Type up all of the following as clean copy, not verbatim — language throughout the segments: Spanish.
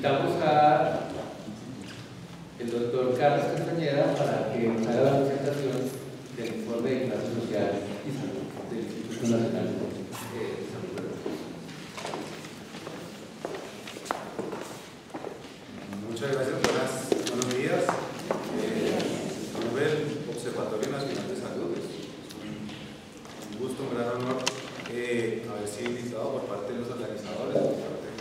invitamos al doctor Carlos Castañeda para que nos haga la presentación del informe de clase social y salud del Instituto Nacional de Salud. Muchas gracias, buenos días. El Observatorio Nacional de Salud, es un gusto, un gran honor haber sido invitado por parte de los organizadores, por parte de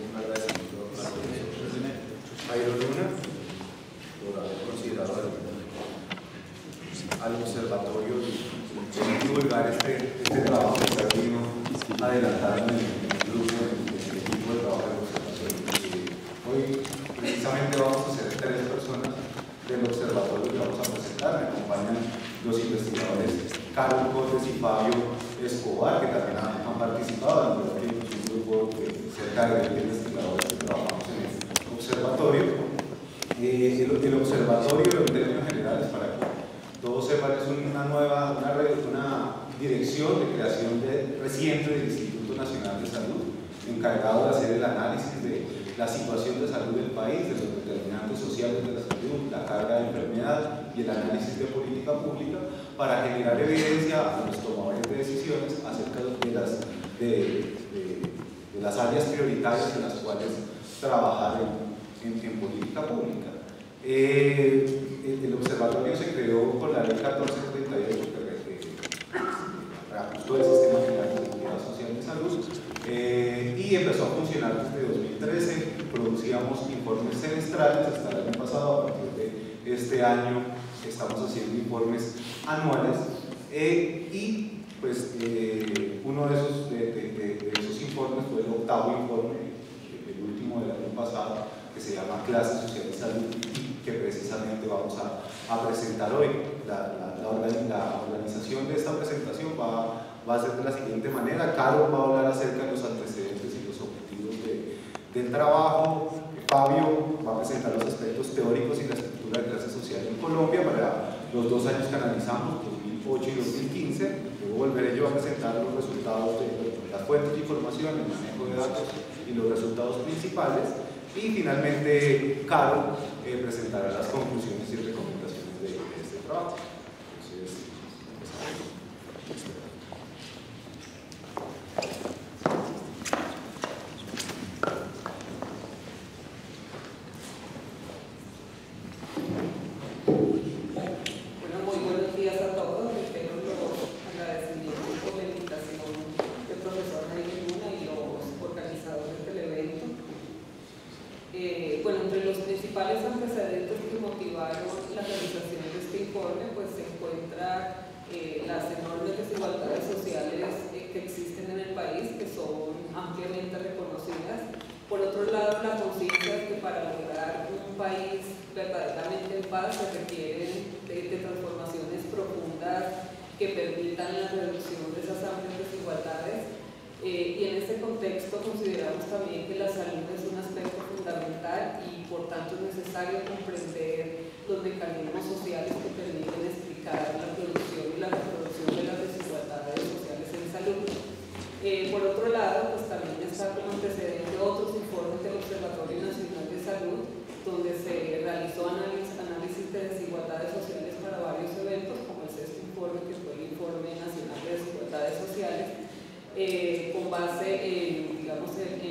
un agradecimiento al profesor Jairo Luna por haber considerado al observatorio divulgar este trabajo que está aquí adelantado en el grupo, en el equipo de trabajo del observatorio. Hoy precisamente vamos a ser 3 personas del observatorio que vamos a presentar. Me acompañan los investigadores Carlos Cortes y Fabio Escobar, que también han participado, en un grupo de cerca de 20 investigadores que trabajamos en el observatorio. El observatorio, en términos generales, para que todos sepan, es una dirección de creación reciente del Instituto Nacional de Salud, encargado de hacer el análisis de la situación de salud del país, de los determinantes sociales de la salud, la carga de enfermedad y el análisis de política pública para generar evidencia a los tomadores de decisiones acerca de las áreas prioritarias en las cuales trabajar en política pública. El observatorio se creó con la ley 1478 que reajustó el Sistema General de Seguridad Social de Salud y empezó a funcionar desde 2013. Producíamos informes semestrales hasta el año pasado. A partir de este año estamos haciendo informes anuales y pues uno de esos informes fue el 8º informe, el último del año pasado, que se llama Clase Social y Salud, que precisamente vamos a presentar hoy. La organización de esta presentación va a ser de la siguiente manera. Carlos va a hablar acerca de los antecedentes y los objetivos del trabajo. Fabio va a presentar los aspectos teóricos y la estructura de clase social en Colombia para los 2 años que analizamos, 2008 y 2015. Luego volveré yo a presentar los resultados de las fuentes de información, el manejo de datos y los resultados principales. Y finalmente, Carlos presentará las conclusiones y recomendaciones de este trabajo. Entonces, muy buenos días a todos. Espero los agradecimientos por la invitación del profesor Jairo Luna y los organizadores del evento. Bueno, entre los principales antecedentes que motivaron la realización de este informe, pues se encuentra las enormes desigualdades sociales que existen en el país, que son ampliamente reconocidas. Por otro lado, la conciencia de que para lograr un país verdaderamente en paz se requieren de transformaciones profundas que permitan la reducción de esas amplias desigualdades. Y en ese contexto consideramos también que la salud es un aspecto fundamental y por tanto es necesario comprender los mecanismos sociales que permiten explicar la producción y la reproducción de las desigualdades sociales en salud. Por otro lado, pues también está como antecedente otros informes del Observatorio Nacional de Salud, donde se realizó análisis de desigualdades sociales para varios eventos, como el 6º informe, que fue el Informe Nacional de Desigualdades Sociales, con base en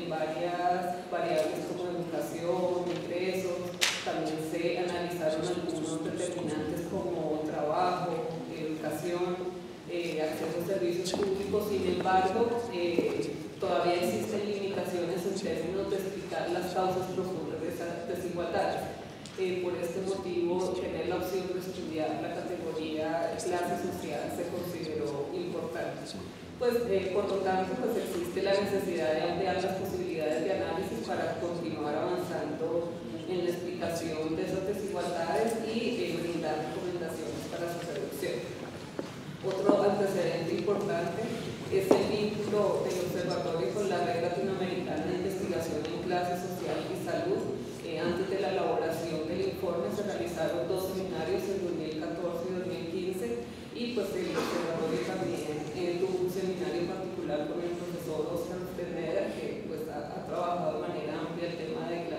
varias variables como educación, ingresos. También se analizaron algunos determinantes como trabajo, educación, acceso a servicios públicos. Sin embargo, todavía existen limitaciones en términos de explicar las causas profundas de esas desigualdades. Por este motivo, tener la opción de estudiar la categoría clase social se consideró importante. Pues, por lo tanto, pues existe la necesidad de ampliar las posibilidades de análisis para continuar avanzando en la explicación de esas desigualdades y brindar recomendaciones para su reducción. Otro antecedente importante es el vínculo del observatorio con la Red Latinoamericana de Investigación en Clase Social y Salud. Antes de la elaboración del informe se realizaron 2 seminarios en 2014 y 2015 y pues el observatorio también tuvo un seminario particular con el profesor Oscar Castañeda, que pues ha trabajado de manera amplia el tema de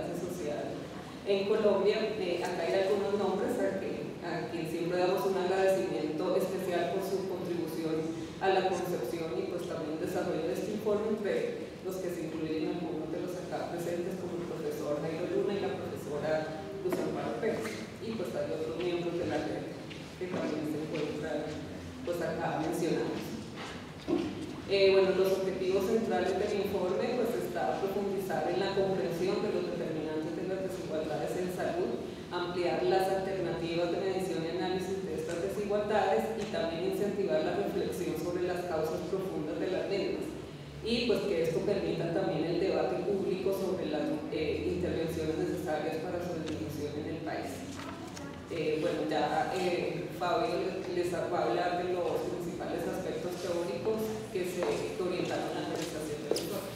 Colombia. Acá hay algunos nombres a quien siempre damos un agradecimiento especial por su contribución a la concepción y pues también desarrollo de este informe, entre los que se incluyen algunos de los acá presentes, como el profesor Jairo Luna y la profesora Luz Amparo Pérez, y pues hay otros miembros de la red que también se encuentran pues acá mencionados. Bueno, los objetivos centrales del informe pues está profundizar en la comprensión de los determinantes de las desigualdades en salud, ampliar las alternativas de medición y análisis de estas desigualdades y también incentivar la reflexión sobre las causas profundas de las mismas, y pues que esto permita también el debate público sobre las intervenciones necesarias para su disminución en el país. Bueno, ya Fabio les va a hablar de los principales aspectos teóricos que orientaron a la realización del informe.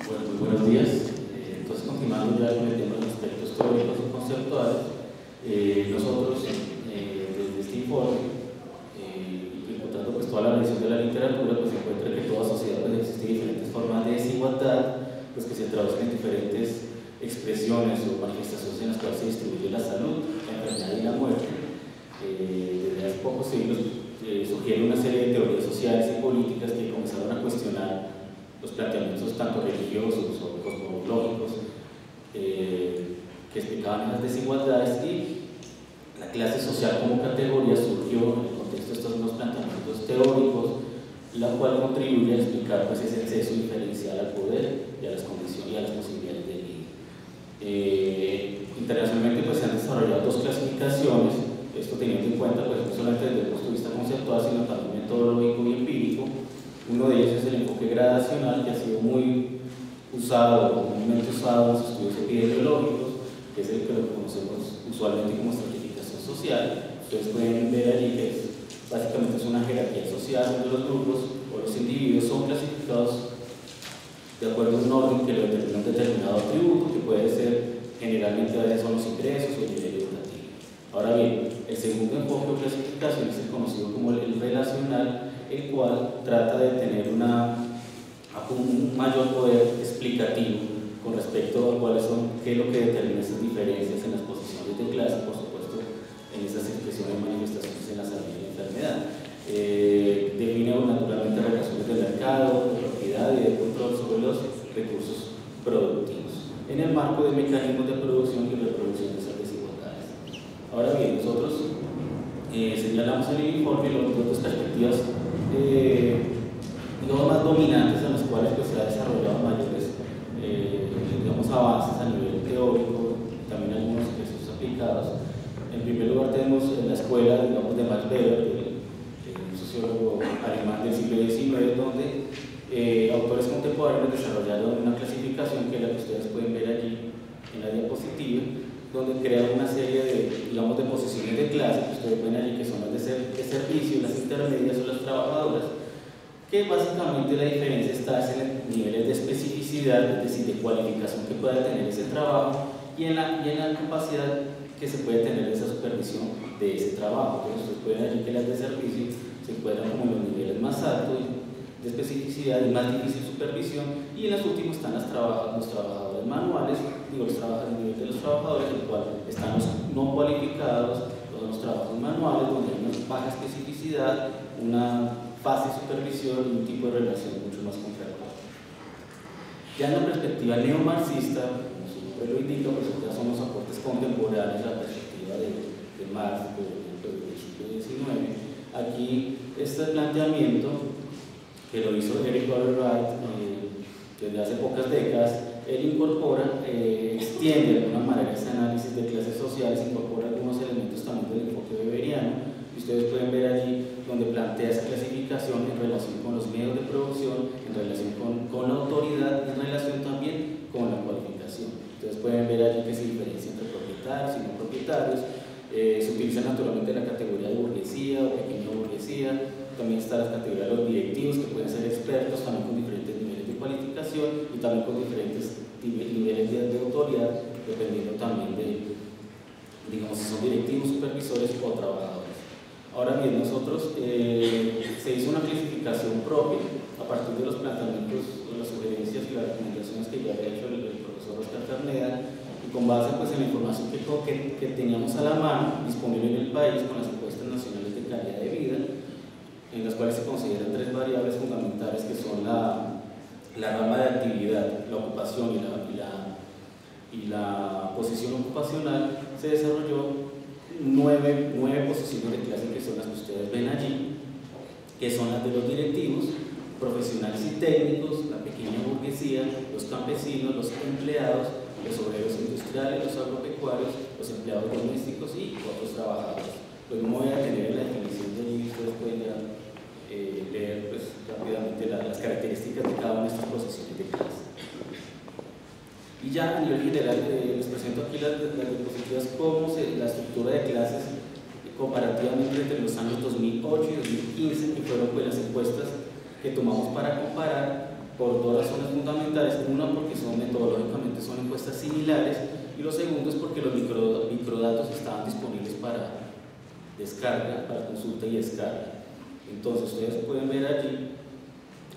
Bueno, muy buenos días. Entonces, continuando ya con el tema de los aspectos teóricos y conceptuales, nosotros desde este informe, encontrando pues toda la revisión de la literatura, pues se encuentra que en toda sociedad pues, existen diferentes formas de desigualdad, pues que se traducen en diferentes expresiones o manifestaciones en las cuales se distribuye la salud, la enfermedad y la muerte. Desde hace pocos siglos surgieron una serie de teorías sociales y políticas que comenzaron a cuestionar los planteamientos tanto religiosos o cosmológicos que explicaban las desigualdades, y la clase social como categoría surgió en el contexto de estos nuevos planteamientos teóricos, la cual contribuye a explicar pues, ese acceso diferencial al poder y a las condiciones y a las posibilidades de vida. Internacionalmente pues, se han desarrollado dos clasificaciones, esto teniendo en cuenta pues, no solamente desde el punto de vista conceptual, sino también metodológico y empírico. Uno de ellos es el enfoque gradacional, que ha sido muy usado, comúnmente usado en los estudios epidemiológicos, que es el que lo conocemos usualmente como estratificación social. Ustedes pueden ver allí que básicamente es una jerarquía social donde los grupos o los individuos son clasificados de acuerdo a un orden que lo determina un determinado atributo, que puede ser generalmente a veces son los ingresos o el nivel educativo. Ahora bien, el segundo enfoque o clasificación es el conocido como el relacional, el cual trata de tener un mayor poder explicativo con respecto a qué es lo que determina esas diferencias en las posiciones de clase, por supuesto, en esas expresiones y manifestaciones en la salud y la enfermedad. Define naturalmente relaciones de mercado, de propiedad y de control sobre los recursos productivos, en el marco de mecanismos de producción y reproducción de esas desigualdades. Ahora bien, nosotros señalamos en el informe las dos perspectivas digamos, más dominantes en las cuales pues, se han desarrollado mayores digamos, avances a nivel teórico, también algunos ejercicios aplicados. En primer lugar tenemos la escuela, digamos, de Max Weber, un sociólogo alemán del siglo XIX, donde autores contemporáneos desarrollaron una clasificación que es la que ustedes pueden ver allí en la diapositiva, donde crean una serie de, digamos, de posiciones de clase que ustedes ven allí, que son las de servicio, las intermedias o las trabajadoras, que básicamente la diferencia está en niveles de especificidad, es decir, de cualificación que pueda tener ese trabajo y en la capacidad que se puede tener esa supervisión de ese trabajo. Entonces, ustedes pueden allí que las de servicio se encuentran como en los niveles más altos de especificidad y más difícil supervisión, y en las últimas están los trabajadores manuales, digo, el nivel de los trabajadores, en el cual están los no cualificados, los trabajos manuales, donde hay una baja especificidad, una fácil supervisión y un tipo de relación mucho más contractual. Ya en la perspectiva neomarxista, como su nombre lo indica, pues ya son los aportes contemporáneos a la perspectiva de Marx del siglo XIX. Aquí este planteamiento que lo hizo Eric Robert Wright desde hace pocas décadas, él incorpora, extiende de alguna manera ese análisis de clases sociales, incorpora algunos elementos también del enfoque weberiano, y ustedes pueden ver allí donde plantea esa clasificación en relación con los medios de producción, en relación con la autoridad, en relación también con la cualificación. Ustedes pueden ver allí que se diferencia entre propietarios y no propietarios. Se utiliza naturalmente la categoría de burguesía o pequeña burguesía. También está la categoría de los directivos, que pueden ser expertos también con diferentes niveles de cualificación y también con diferentes niveles de autoridad, dependiendo también de, digamos, si son directivos, supervisores o trabajadores. Ahora bien, nosotros se hizo una clasificación propia a partir de los planteamientos, de las sugerencias y las recomendaciones que ya había hecho el profesor con base pues, en la información que teníamos a la mano, disponible en el país, con las encuestas nacionales de calidad de vida, en las cuales se consideran 3 variables fundamentales que son la rama de actividad, la ocupación y la posición ocupacional. Se desarrolló 9 posiciones de clase que son las que ustedes ven allí, que son las de los directivos, profesionales y técnicos, la pequeña burguesía, los campesinos, los empleados, los obreros industriales, los agropecuarios, los empleados domésticos y otros trabajadores. Pues no voy a tener la definición de allí, ustedes pueden ya, leer pues, rápidamente las características de cada una de estas posiciones de clase. Y ya a nivel general les presento aquí las diapositivas cómo la estructura de clases comparativamente entre los años 2008 y 2015, que fueron pues, las encuestas que tomamos para comparar por 2 razones fundamentales. Una, porque metodológicamente son encuestas similares, y lo segundo es porque los microdatos estaban disponibles para descarga, para consulta y descarga. Entonces ustedes pueden ver allí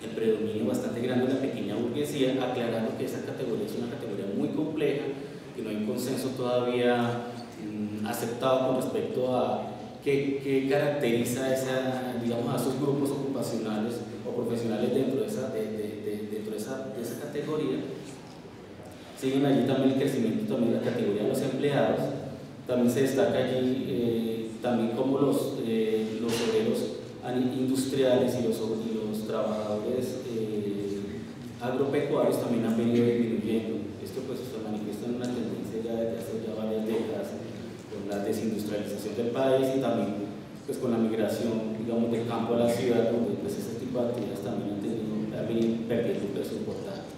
el predominio bastante grande de la pequeña burguesía, aclarando que esa categoría es una categoría muy compleja, que no hay un consenso todavía aceptado con respecto a qué caracteriza digamos, a esos grupos ocupacionales o profesionales dentro de esa categoría. Siguen allí también el crecimiento también de la categoría de los empleados. También se destaca allí también como los obreros industriales y los trabajadores agropecuarios también han venido disminuyendo. Esto pues se manifiesta en una tendencia ya desde hace ya varias décadas con la desindustrialización del país y también pues con la migración, digamos, del campo a la ciudad, donde pues ese tipo de actividades también han venido perdiendo un peso importante.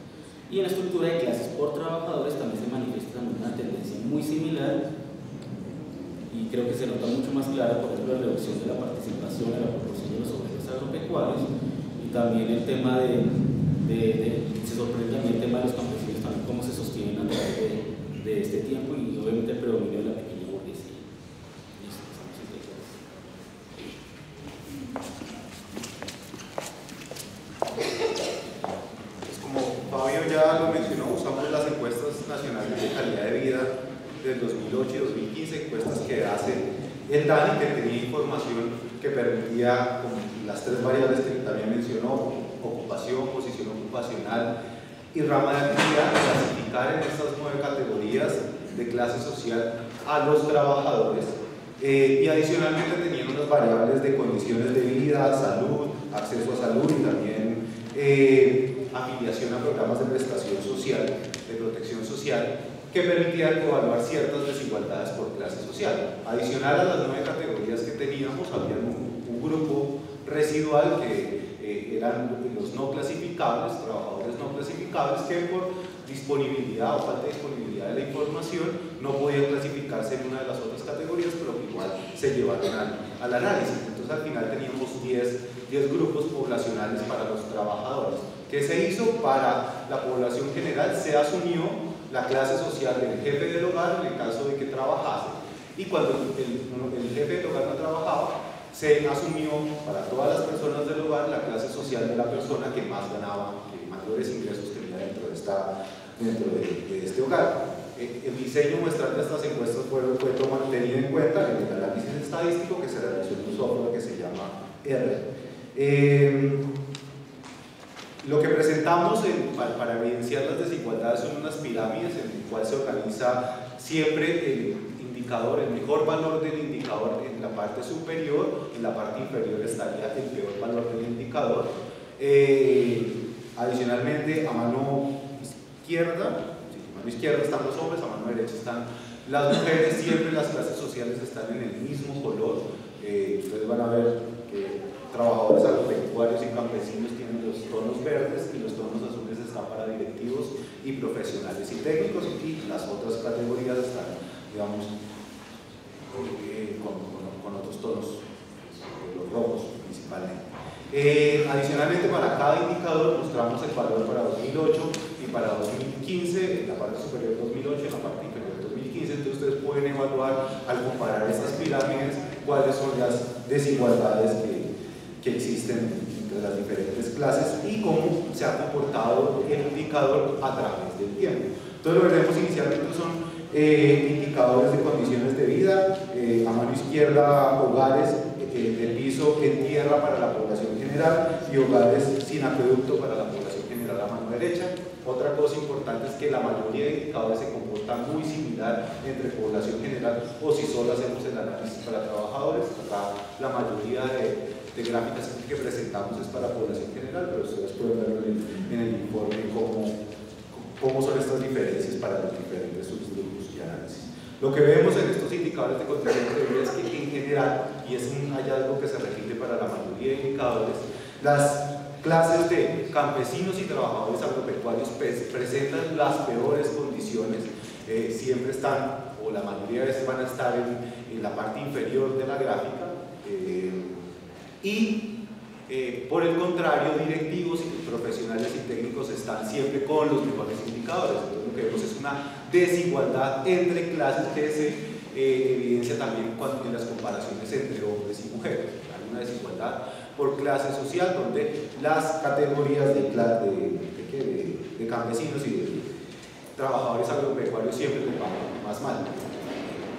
Y en la estructura de clases por trabajadores también se manifiesta una tendencia muy similar, y creo que se nota mucho más clara, por ejemplo, la reducción de la participación en la proporción de los obreros agropecuarios, y también el tema se sorprende también el tema de los campesinos, también cómo se sostienen a través de este tiempo, y obviamente el predominio de la pequeña burguesía. Pues como Fabio ya lo mencionó, usamos las encuestas nacionales de calidad de vida del 2008 y 2015, encuestas que hace el DANE, que tenía información que permitía, con las 3 variables que también mencionó, ocupación, posición ocupacional y rama de actividad, clasificar en estas 9 categorías de clase social a los trabajadores, y adicionalmente tenían unas variables de condiciones de vida, salud, acceso a salud y también afiliación a programas de prestación social, de protección social, que permitían evaluar ciertas desigualdades por clase social. Adicional a las 9 categorías que teníamos, había un grupo residual que eran los no clasificables, trabajadores no clasificables, que por disponibilidad o falta de disponibilidad de la información no podían clasificarse en una de las otras categorías, pero que igual se llevaron al análisis. Entonces al final teníamos 10 grupos poblacionales para los trabajadores. ¿Qué se hizo? Para la población general se asumió la clase social del jefe del hogar en el caso de que trabajase, y cuando el jefe del hogar no trabajaba, se asumió para todas las personas del hogar la clase social de la persona que más ganaba, que mayores ingresos tenía dentro de este hogar. El diseño muestral de estas encuestas fue tenido en cuenta en el análisis estadístico que se realizó en un software que se llama R. Lo que presentamos para evidenciar las desigualdades son unas pirámides en las cuales se organiza siempre el indicador, el mejor valor del indicador en la parte superior, en la parte inferior estaría el peor valor del indicador. Adicionalmente, a mano izquierda están los hombres, a mano derecha están las mujeres. Siempre las clases sociales están en el mismo color. Ustedes van a ver que trabajadores agropecuarios y campesinos tienen los tonos verdes y los tonos azules están para directivos y profesionales y técnicos, y las otras categorías están, digamos, con otros tonos, los rojos principalmente. Adicionalmente, para cada indicador mostramos el valor para 2008 y para 2015, en la parte superior 2008 y en la parte inferior 2015. Entonces ustedes pueden evaluar, al comparar estas pirámides, cuáles son las desigualdades que existen entre las diferentes clases y cómo se ha comportado el indicador a través del tiempo. Entonces lo que tenemos inicialmente son indicadores de condiciones de vida, a mano izquierda hogares de piso en tierra para la población general y hogares sin acueducto para la población general a mano derecha. Otra cosa importante es que la mayoría de indicadores se comportan muy similar entre población general o si solo hacemos el análisis para trabajadores. Acá la mayoría de gráficas que presentamos es para población general, pero ustedes pueden verlo en el informe cómo son estas diferencias para los diferentes subgrupos y análisis. Lo que vemos en estos indicadores de condiciones de vida es que en general, y es un hallazgo que se repite para la mayoría de indicadores, las clases de campesinos y trabajadores agropecuarios presentan las peores condiciones, siempre están, o la mayoría de veces van a estar en la parte inferior de la gráfica, por el contrario, directivos, profesionales y técnicos están siempre con los mejores indicadores. Entonces, lo que vemos es una desigualdad entre clases que se evidencia también en las comparaciones entre hombres y mujeres. Hay una desigualdad por clase social donde las categorías de campesinos y de trabajadores agropecuarios siempre les van más mal.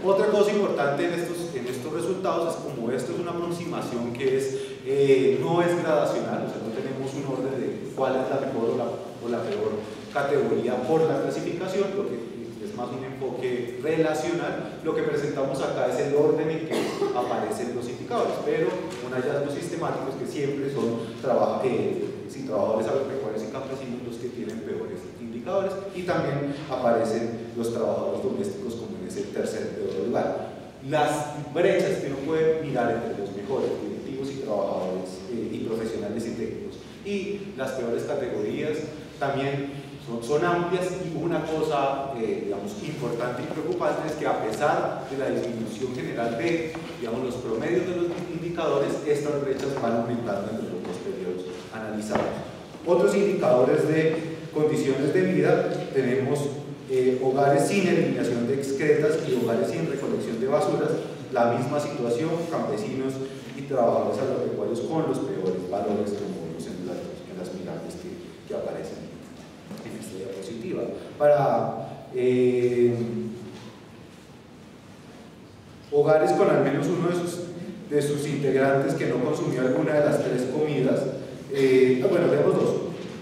Otra cosa importante en estos resultados es como esto es una aproximación que no es gradacional, o sea, no tenemos un orden de cuál es la mejor o la peor categoría por la clasificación, lo que es más un enfoque relacional. Lo que presentamos acá es el orden en que aparecen los indicadores, pero un hallazgo sistemático es que siempre son trabajadores agropecuarios y campesinos los que tienen peores indicadores, y también aparecen los trabajadores domésticos como en ese tercer peor lugar. Las brechas que uno puede mirar entre los mejores directivos y trabajadores y profesionales y técnicos y las peores categorías también son amplias, y una cosa digamos, importante y preocupante es que a pesar de la disminución general de los promedios de los indicadores, estas brechas van aumentando en los dos periodos analizados. Otros indicadores de condiciones de vida tenemos hogares sin eliminación de excretas y hogares sin recolección de basuras, la misma situación, campesinos y trabajadores agropecuarios con los peores valores como vemos en las pirámides que aparecen en esta diapositiva. Para hogares con al menos uno de sus integrantes que no consumió alguna de las tres comidas, bueno, tenemos dos.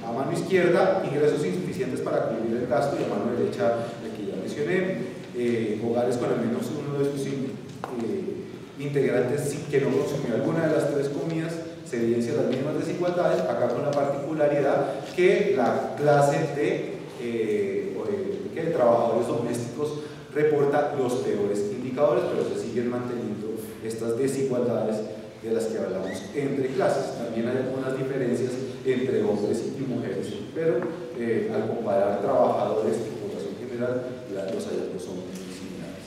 A mano izquierda, ingresos insuficientes para cubrir el gasto, y a mano derecha, el que ya mencioné, hogares con al menos uno de sus integrantes que no consumió alguna de las tres comidas, se evidencian las mismas desigualdades, acá con la particularidad que la clase de trabajadores domésticos reporta los peores indicadores, pero se siguen manteniendo estas desigualdades de las que hablamos entre clases. También hay algunas diferencias entre hombres y mujeres, pero al comparar trabajadores y población general, los hallazgos son muy similares.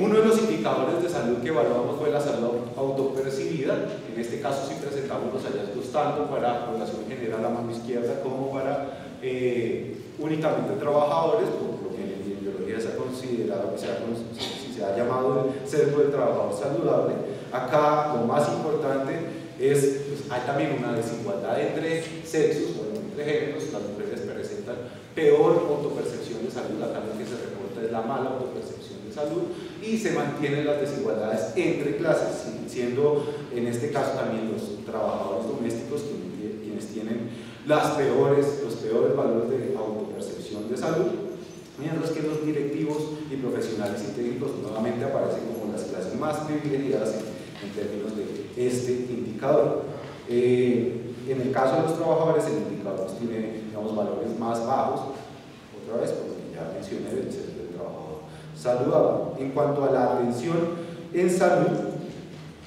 Uno de los indicadores de salud que evaluamos fue la salud autopercibida. En este caso sí presentamos los hallazgos tanto para población general a mano izquierda como para únicamente trabajadores, por lo que en biología se ha considerado, se ha llamado el sesgo del trabajador saludable. Acá lo más importante es, pues, hay también una desigualdad entre sexos, bueno, entre géneros. Las mujeres presentan peor autopercepción de salud, acá lo que se reporta es la mala autopercepción de salud, y se mantienen las desigualdades entre clases, siendo en este caso también los trabajadores domésticos quienes tienen los peores valores de autopercepción de salud, mientras que los directivos y profesionales y técnicos nuevamente aparecen como las clases más privilegiadas en términos de este indicador. En el caso de los trabajadores, el indicador tiene, digamos, valores más bajos, otra vez, porque ya mencioné el sesgo del trabajador saludable. En cuanto a la atención en salud,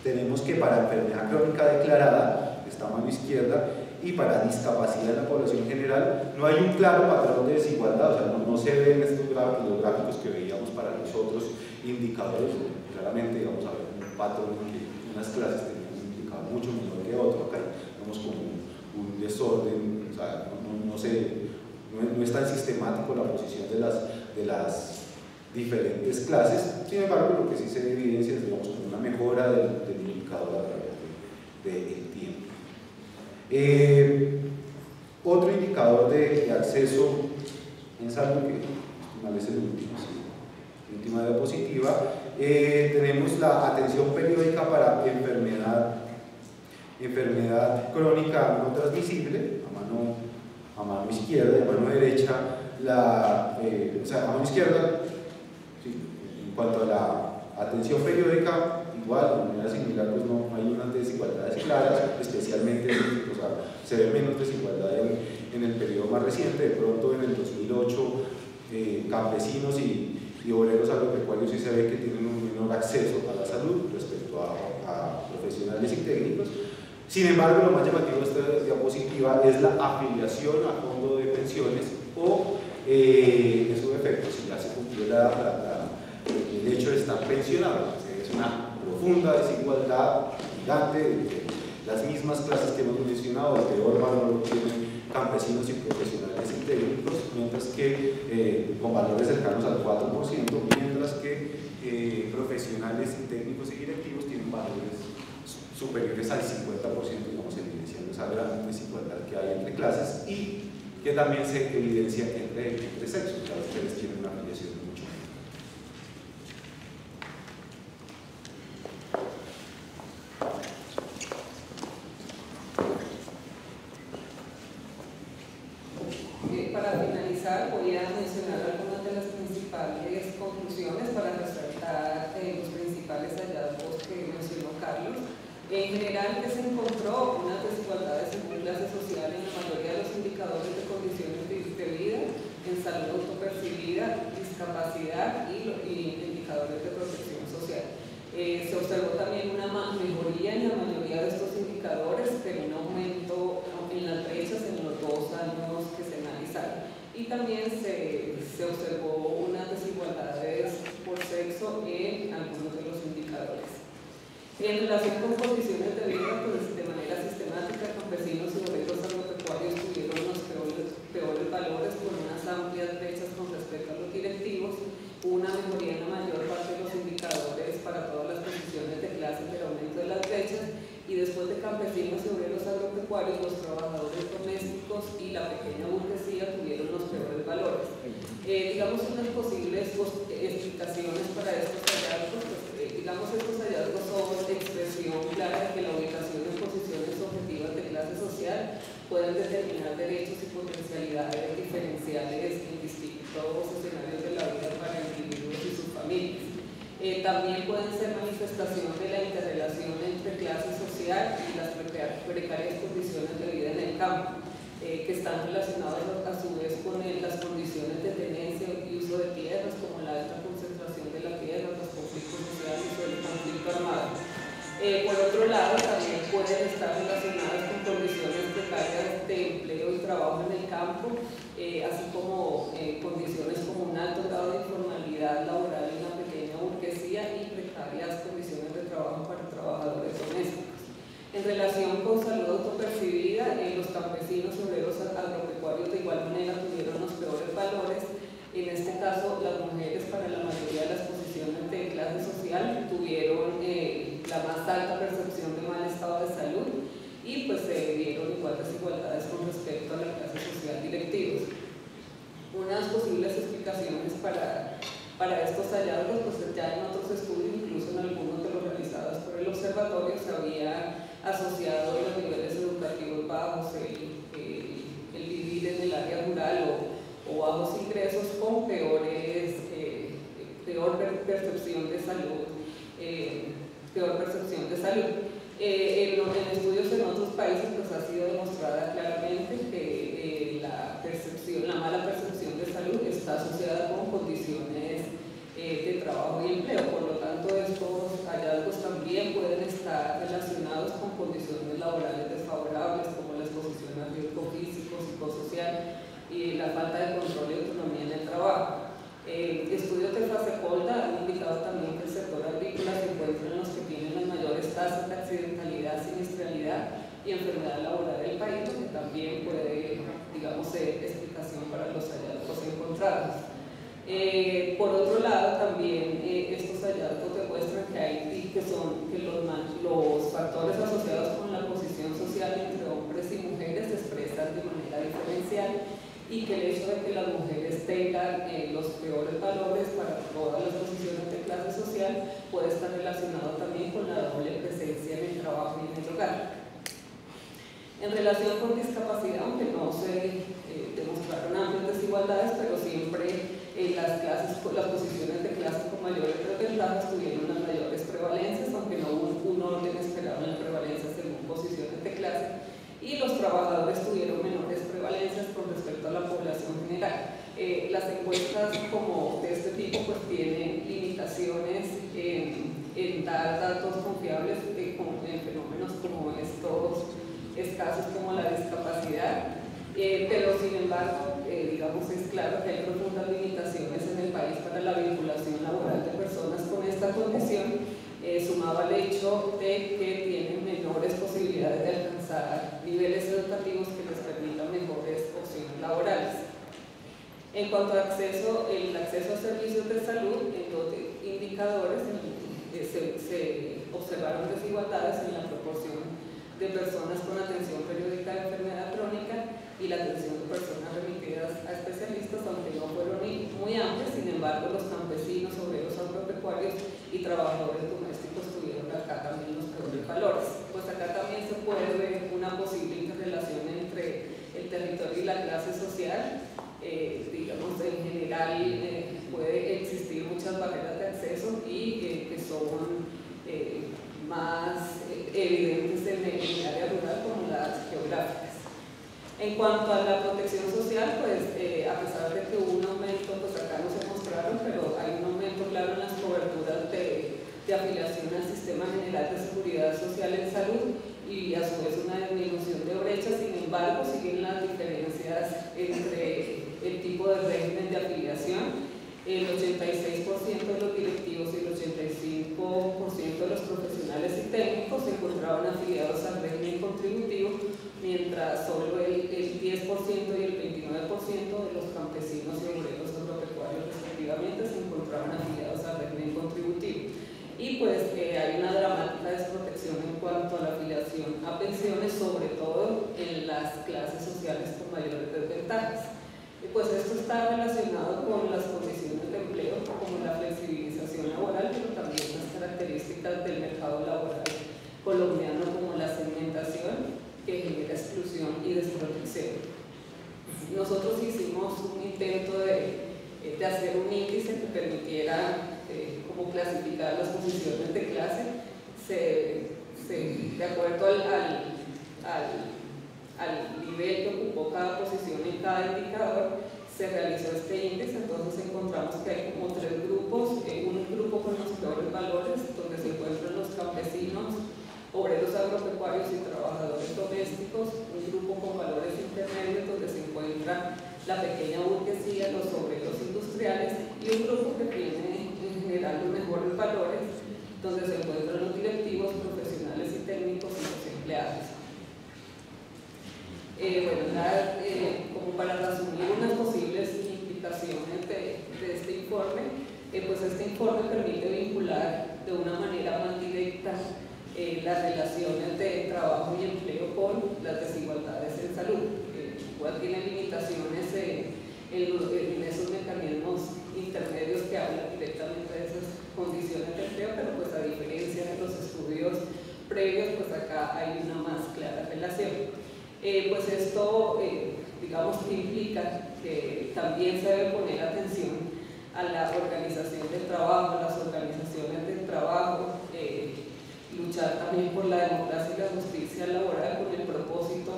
tenemos que para enfermedad crónica declarada, está a mano izquierda, y para discapacidad en la población general, no hay un claro patrón de desigualdad, o sea, no se ven estos los gráficos que veíamos para los otros indicadores. Claramente, digamos, a ver un patrón en que unas clases tenían un indicador mucho menor que otro, acá vemos como un desorden, o sea, no es tan sistemático la posición de las diferentes clases. Sin embargo, lo que sí se evidencia es, digamos, como una mejora del indicador a través del tiempo. Otro indicador de acceso en salud que mal, es el último, sí. Última diapositiva. Tenemos la atención periódica para enfermedad crónica no transmisible, a mano izquierda y a mano derecha. O sea, a mano izquierda, sí, en cuanto a la atención periódica, igual, de manera similar, pues no hay unas desigualdades claras, especialmente, o sea, se ve menos desigualdad en el periodo más reciente. De pronto, en el 2008, campesinos y obreros agropecuarios sí se ve que tienen un menor acceso a la salud respecto a profesionales y técnicos. Sin embargo, lo más llamativo de esta diapositiva es la afiliación a fondo de pensiones o, en su efecto, si ya se cumplió el hecho de estar pensionado. Es una profunda desigualdad gigante de las mismas clases que hemos mencionado. El peor valor lo tienen campesinos y profesionales y técnicos, mientras que con valores cercanos al 4%, mientras que profesionales y técnicos y directivos tienen valores superiores al 50%, digamos, evidenciando esa gran desigualdad que hay entre clases y que también se evidencia entre sexos. Las mujeres tienen una afiliación mucho menor. Para finalizar, voy a mencionar algunas de las principales conclusiones para resaltar los principales hallazgos que mencionó Carlos. En general, que se encontró unas desigualdades en clase social en la mayoría de los indicadores de condiciones de vida, en salud autopercibida, discapacidad y indicadores de protección social. Se observó también una mejoría en la mayoría de estos indicadores, pero un aumento en las brechas en los 2 años que se analizaron. Y también se observó unas desigualdades por sexo en algunos de los indicadores. En relación con condiciones de vida, pues de manera sistemática, campesinos y obreros agropecuarios tuvieron los peores valores con unas amplias brechas con respecto a los directivos, una mejoría en la mayor parte de los indicadores para todas las posiciones de clase, pero aumento de las brechas, y después de campesinos y obreros agropecuarios, los trabajadores domésticos y la pequeña burguesía tuvieron los peores valores. Digamos unas posibles explicaciones para estos hallazgos, pues, digamos estos hallazgos son expresión clara de que la ubicación en posiciones objetivas de clase social pueden determinar derechos y potencialidades diferenciales en distintos escenarios de la vida para individuos y sus familias. También pueden ser manifestación de la interrelación entre clase social y las precarias condiciones de vida en el campo, que están relacionadas a su vez con las condiciones de tenencia y uso de tierras, como la alta concentración de la tierra, los conflictos sociales o el conflicto armado. Por otro lado, también pueden estar relacionadas con condiciones precarias de empleo y trabajo en el campo, así como condiciones como un alto grado de informalidad laboral en la pequeña burguesía y precarias condiciones de trabajo para trabajadores domésticos. En relación con salud autopercibida, los campesinos y obreros agropecuarios de igual manera tuvieron los peores valores. En este caso, las mujeres para la mayoría de las posiciones de clase social tuvieron la más alta percepción de mal estado de salud y pues se vieron igual desigualdades con respecto a la clase social directivos. Unas posibles explicaciones para estos hallazgos, pues ya en otros estudios, incluso en algunos de los realizados por el observatorio, se había asociado los niveles educativos bajos, el vivir en el área rural o bajos ingresos con peor percepción de salud. En estudios en otros países pues ha sido demostrada claramente que la mala percepción de salud está asociada con condiciones de trabajo y empleo. Por lo tanto, estos hallazgos también pueden estar relacionados con condiciones laborales desfavorables, como la exposición a riesgo físico, psicosocial y la falta de control y autonomía en el trabajo. Estudios de Fasecolda han indicado también que el sector agrícola se encuentra en los que tienen las mayores tasas de accidentalidad, siniestralidad y enfermedad laboral del país, lo que también puede, digamos, ser explicación para los hallazgos encontrados. Por otro lado, también estos hallazgos demuestran que los factores asociados con la posición social entre hombres y mujeres se expresan de manera diferencial y que el hecho de que las mujeres tengan los peores valores para todas las posiciones de clase social puede estar relacionado también con la doble presencia en el trabajo y en el hogar. En relación con discapacidad, aunque no se demostraron amplias desigualdades, pero siempre las posiciones de clase con mayores desventajas tuvieron las mayores prevalencias, aunque no hubo un orden esperado en la prevalencia según posiciones de clase, y los trabajadores tuvieron menores prevalencias con respecto a la población general. Las encuestas como de este tipo pues tienen limitaciones en dar datos confiables en fenómenos como estos escasos como la discapacidad, pero sin embargo, digamos, es claro que hay profundas limitaciones en el país para la vinculación laboral de personas con esta condición, sumado al hecho de que tienen menores posibilidades de alcanzar niveles educativos que les permitan mejores opciones laborales. En cuanto a el acceso a servicios de salud, en los indicadores se observaron desigualdades en la proporción de personas con atención periódica de enfermedad crónica y la atención de personas remitidas a especialistas, aunque no fueron muy amplias. Sin embargo, los campesinos, obreros agropecuarios y trabajadores domésticos tuvieron acá también los peores valores. Pues acá también se puede ver una posible interrelación entre el territorio y la clase social. Digamos, en general puede existir muchas barreras de acceso y que son más evidentes en el área rural como las geográficas. En cuanto a la protección social, pues a pesar de que hubo un aumento, pues acá no se mostraron, pero hay un aumento claro en las coberturas de afiliación al Sistema General de Seguridad Social en Salud y a su vez una disminución de brechas. Sin embargo, siguen las diferencias entre el tipo de régimen de afiliación. El 86% de los directivos y el 85% de los profesionales y técnicos se encontraban afiliados al régimen contributivo, mientras solo el 10% y el 29% de los campesinos y obreros agropecuarios respectivamente se encontraban afiliados al régimen contributivo. Y pues hay una dramática desprotección en cuanto a la afiliación a pensiones, sobre todo en las clases sociales con mayores desventajas. Y pues esto está relacionado con las condiciones de empleo, como la flexibilización laboral, pero también las características del mercado laboral colombiano, como la segmentación que genera exclusión y desprotección. Nosotros hicimos un intento de hacer un índice que permitiera como clasificar las posiciones de clase de acuerdo al nivel que ocupó cada posición en cada indicador. Se realizó este índice. Entonces encontramos que hay como tres grupos: un grupo con los peores valores, donde se encuentran los campesinos, obreros agropecuarios y trabajadores domésticos; un grupo con valores intermedios, donde se encuentra la pequeña burguesía, los obreros industriales; y un grupo que tiene en general los mejores valores, donde se encuentran los directivos, profesionales y técnicos y los empleados. Como para resumir unas posibles implicaciones de este informe, pues este informe permite vincular de una manera más directa las relaciones de trabajo y empleo con las desigualdades en salud. Igual tiene limitaciones en esos mecanismos intermedios que hablan directamente de esas condiciones de empleo, pero pues a diferencia de los estudios previos, pues acá hay una más clara relación. Pues esto, digamos, implica que también se debe poner atención a la organización del trabajo, a las organizaciones del trabajo, luchar también por la democracia y la justicia laboral con el propósito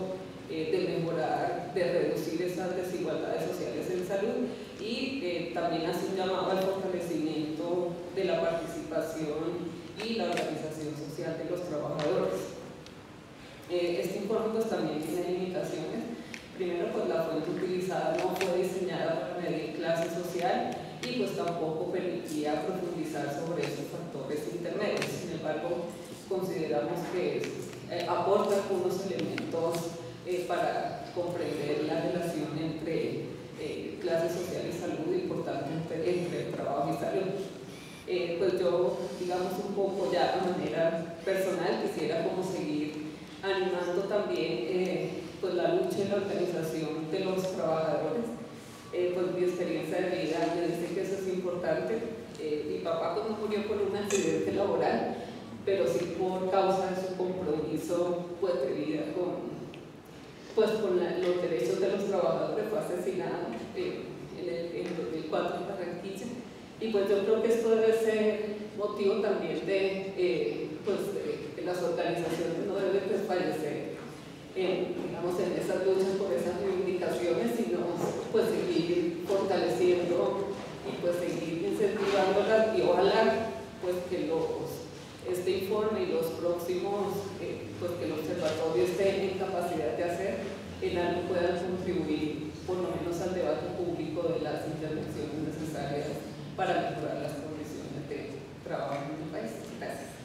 de mejorar, de reducir esas desigualdades sociales en salud, y también hace un llamado al fortalecimiento de la participación y la organización social de los trabajadores. Este informe pues también tiene limitaciones. Primero, pues la fuente utilizada no fue diseñada para medir clase social y pues tampoco permitía profundizar sobre esos factores intermedios. Sin embargo, consideramos que aporta algunos elementos para comprender la relación entre clase social y salud, y por tanto entre trabajo y salud. Pues yo, digamos, un poco ya de manera personal quisiera como seguir animando también pues la lucha y la organización de los trabajadores papá pues, no murió por un accidente laboral, pero sí por causa de su compromiso pues, de vida con los derechos de los trabajadores. Fue asesinado en 2004 en Barranquilla. Y pues yo creo que esto debe ser motivo también de las organizaciones no deben desfallecer digamos, en esas luchas por esas reivindicaciones, sino pues seguir fortaleciendo y pues seguir incentivándolas, y ojalá pues que este informe y los próximos pues que el observatorio esté en capacidad de hacer en algo puedan contribuir por lo menos al debate público de las intervenciones necesarias para mejorar las condiciones de trabajo en el país. Gracias.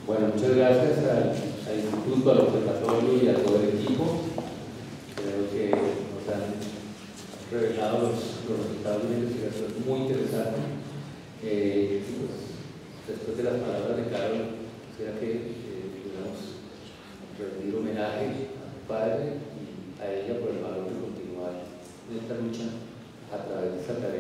Bueno, muchas gracias al Instituto, al Observatorio y a todo el equipo. Creo que nos han revelado los resultados de la investigación muy interesantes. Después de las palabras de Carol, quisiera que pudiéramos rendir homenaje a su padre y a ella por el valor de continuar en esta lucha a través de esta tarea.